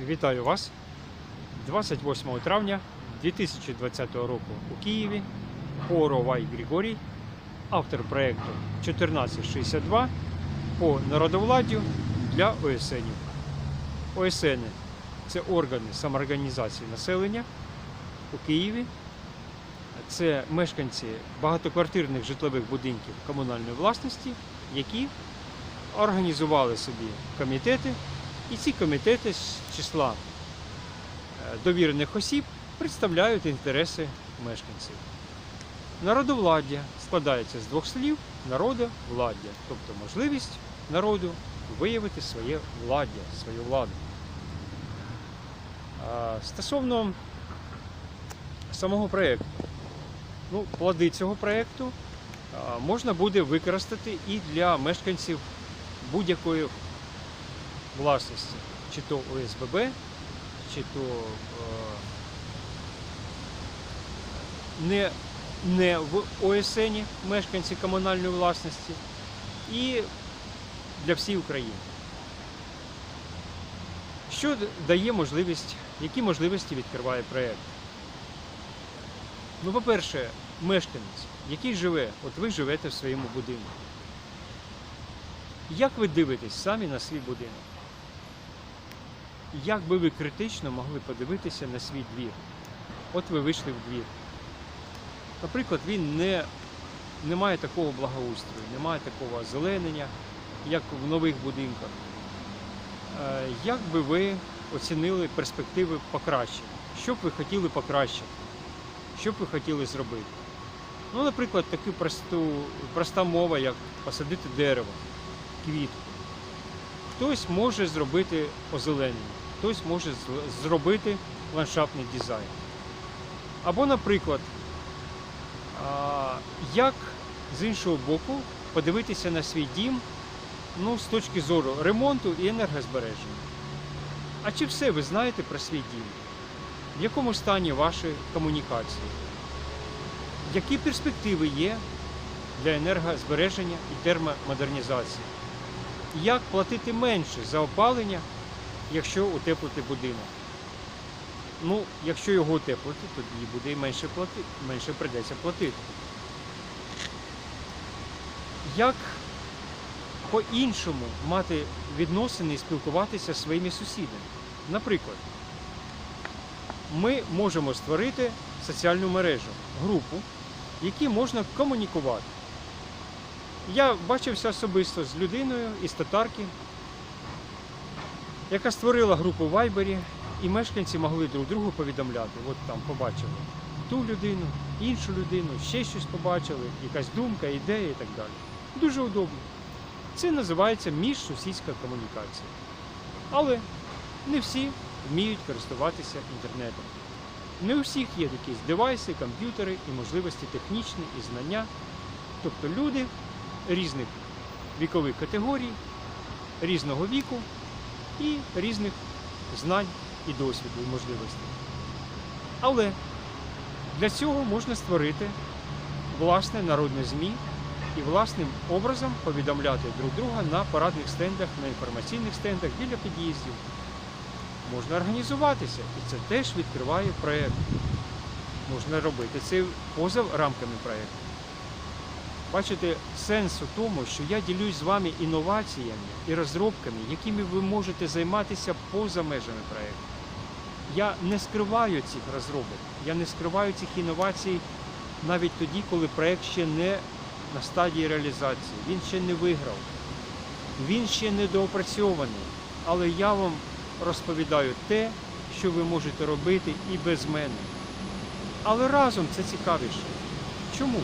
Вітаю вас 28 травня 2020 року у Києві. Поровай Григорій, автор проєкту 1462 по народовладдю для ОСНів. ОСН – це органи самоорганізації населення у Києві. Це мешканці багатоквартирних житлових будинків комунальної власності, які організували собі комітети. І ці комітети з числа довірених осіб представляють інтереси мешканців. Народовладдя складається з двох слів народовладдя, тобто можливість народу виявити своє владдя, свою владу. Стосовно самого проєкту, плоди цього проєкту можна буде використати і для мешканців будь-якої власності, чи то ОСББ, чи то не в ОСН мешканці комунальної власності, і для всієї України. Що дає можливість, які можливості відкриває проєкт? По-перше, мешканець, який живе, от ви живете в своєму будинку. Як ви дивитесь самі на свій будинок? Як би ви критично могли подивитися на свій двір? От ви вийшли в двір. Наприклад, він не має такого благоустрою, не має такого озеленення, як в нових будинках. Як би ви оцінили перспективи покращення? Що б ви хотіли покращити? Що б ви хотіли зробити? Наприклад, така проста мова, як посадити дерево, квітку. Хтось може зробити озеленення, хтось може зробити ландшафтний дизайн. Або, наприклад, як з іншого боку подивитися на свій дім з точки зору ремонту і енергозбереження. А чи все ви знаєте про свій дім? В якому стані ваші комунікації? Які перспективи є для енергозбереження і термомодернізації? Як платити менше за опалення, якщо утеплити будинок? Якщо його утеплити, тоді буде і менше прийдеться платити. Як по-іншому мати відносини і спілкуватися зі своїми сусідами? Наприклад, ми можемо створити соціальну мережу, групу, в якій можна комунікувати. Я бачився особисто з людиною із Татарки, яка створила групу в Вайбері, і мешканці могли друг другу повідомляти. От там побачили ту людину, іншу людину, ще щось побачили, якась думка, ідея і так далі. Дуже удобно. Це називається міжсусідська комунікація. Але не всі вміють користуватися інтернетом. Не у всіх є якісь девайси, комп'ютери і можливості технічні і знання. Тобто люди різних вікових категорій, різного віку і різних знань і досвіду і можливостей. Але для цього можна створити власне народне ЗМІ і власним образом повідомляти друг друга на парадних стендах, на інформаційних стендах біля під'їздів. Можна організуватися, і це теж відкриває проєкт. Можна робити це поза рамками проєкту. Бачите, сенс у тому, що я ділюсь з вами інноваціями і розробками, якими ви можете займатися поза межами проєкту. Я не скриваю цих розробок, я не скриваю цих інновацій навіть тоді, коли проєкт ще не на стадії реалізації, він ще не виграв, він ще не доопрацьований, але я вам розповідаю те, що ви можете робити і без мене. Але разом це цікавіше. Чому?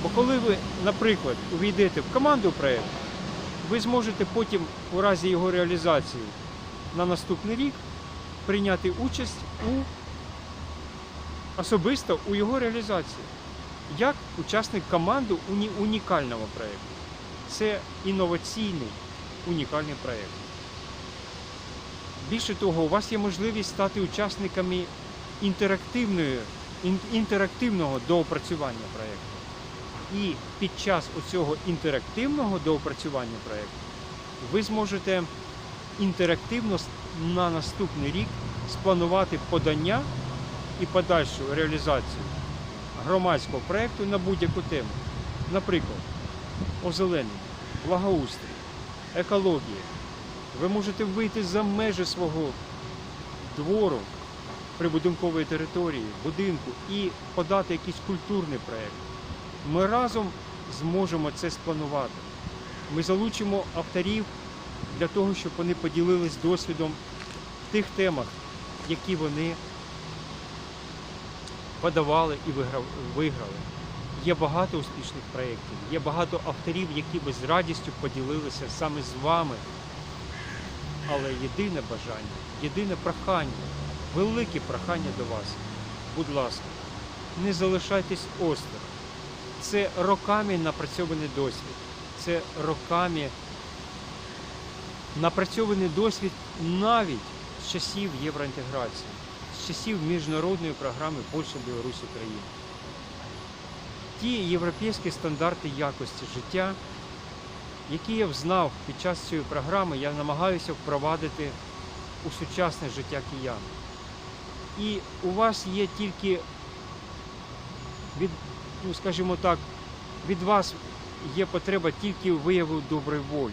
Бо коли ви, наприклад, увійдете в команду проєкту, ви зможете потім, у разі його реалізації на наступний рік, прийняти участь особисто у його реалізації, як учасник команди унікального проєкту. Це інноваційний, унікальний проєкт. Більше того, у вас є можливість стати учасниками інтерактивного доопрацювання проєкту. І під час оцього інтерактивного доопрацювання проєкту ви зможете інтерактивно на наступний рік спланувати подання і подальшу реалізацію громадського проєкту на будь-яку тему. Наприклад, озеленення, благоустрій, екологія. Ви можете вийти за межі свого двору, прибудинкової території, будинку і подати якийсь культурний проєкт. Ми разом зможемо це спланувати. Ми залучимо авторів для того, щоб вони поділились досвідом в тих темах, які вони подавали і виграли. Є багато успішних проєктів, є багато авторів, які би з радістю поділилися саме з вами. Але єдине бажання, єдине прохання, велике прохання до вас. Будь ласка, не залишайтесь осторонь. Це роками напрацьований досвід. Це роками напрацьований досвід навіть з часів євроінтеграції, з часів міжнародної програми Польща, Білорусь, Україна. Ті європейські стандарти якості життя, які я взнав під час цієї програми, я намагаюся впровадити у сучасне життя киян. І у вас є тільки, скажімо так, від вас є потреба тільки вияву доброї волі.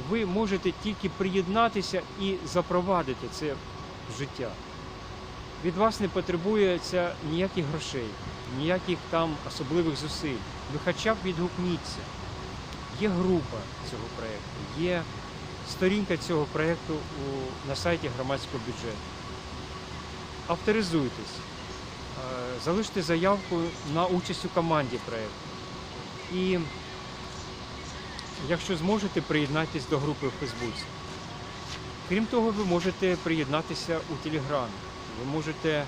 Ви можете тільки приєднатися і запровадити це в життя. Від вас не потребується ніяких грошей, ніяких там особливих зусиль. Ви хоча б відгукніться. Є група цього проєкту, є сторінка цього проєкту на сайті громадського бюджету. Авторизуйтесь, залиште заявку на участь у команді проєкту. І якщо зможете, приєднайтесь до групи в Фейсбуці. Крім того, ви можете приєднатися у Телеграмі. Ви можете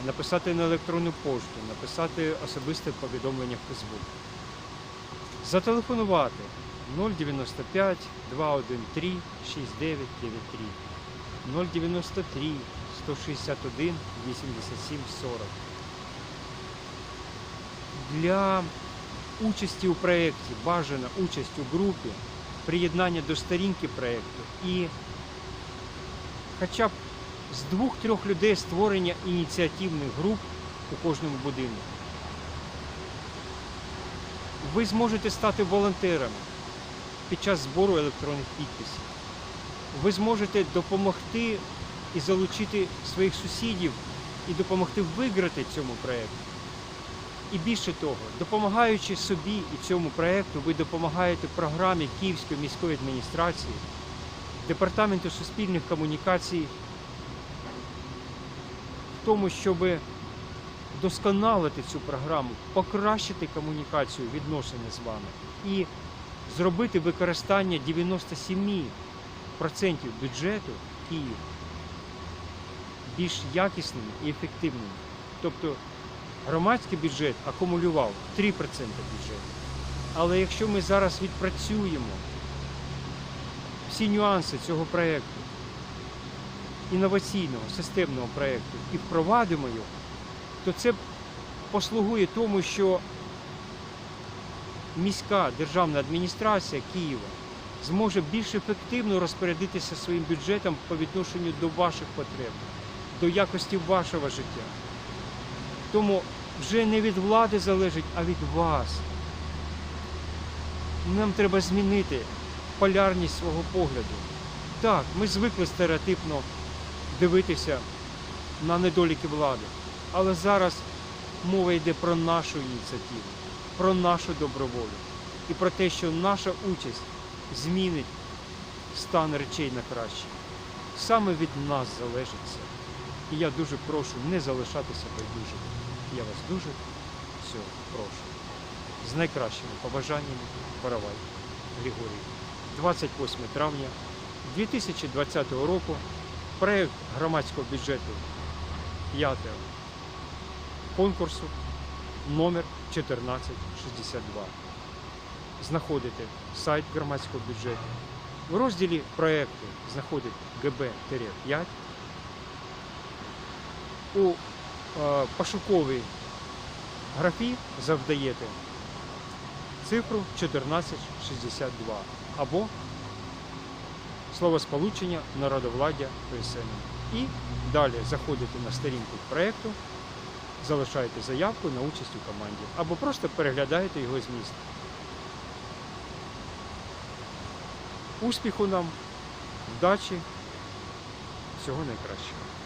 написати на електронну пошту, написати особисте повідомлення в Фейсбук. Зателефонувати 095 213 6993, 093 161 87 40. Для участі у проєкті, бажана участь у групі, приєднання до сторінки проєкту і хоча б з 2-3 людей створення ініціативних груп у кожному будинку. Ви зможете стати волонтерами під час збору електронних підписів. Ви зможете допомогти і залучити своїх сусідів і допомогти виграти цьому проєкту. І більше того, допомагаючи собі і цьому проєкту, ви допомагаєте програмі Київської міської адміністрації, Департаменту суспільних комунікацій в тому, щоб вдосконалити цю програму, покращити комунікацію, відносини з вами і зробити використання 97% бюджету Києва більш якісними і ефективними. Тобто громадський бюджет акумулював 3% бюджету. Але якщо ми зараз відпрацюємо всі нюанси цього проєкту, інноваційного, системного проєкту і впровадимо його, то це послугує тому, що міська державна адміністрація Києва зможе більш ефективно розпорядитися своїм бюджетом по відношенню до ваших потреб, до якості вашого життя. Тому вже не від влади залежить, а від вас. Нам треба змінити полярність свого погляду. Так, ми звикли стереотипно дивитися на недоліки влади, але зараз мова йде про нашу ініціативу, про нашу доброволю і про те, що наша участь змінить стан речей на краще. Саме від нас залежить це. І я дуже прошу не залишатися байдужими. Я вас дуже цього прошу. З найкращими побажаннями, Боровай Григорій. 28 травня 2020 року проєкт громадського бюджету 5 конкурсу номер 1462. Знаходите сайт громадського бюджету. В розділі проєкту знаходите ГБ-5. У пошуковій графі завдаєте цифру 1462 або словосполучення народовладдя ПСН. І далі заходите на сторінку проєкту, залишаєте заявку на участь у команді або просто переглядаєте його зміст. Успіху нам, вдачі, всього найкращого.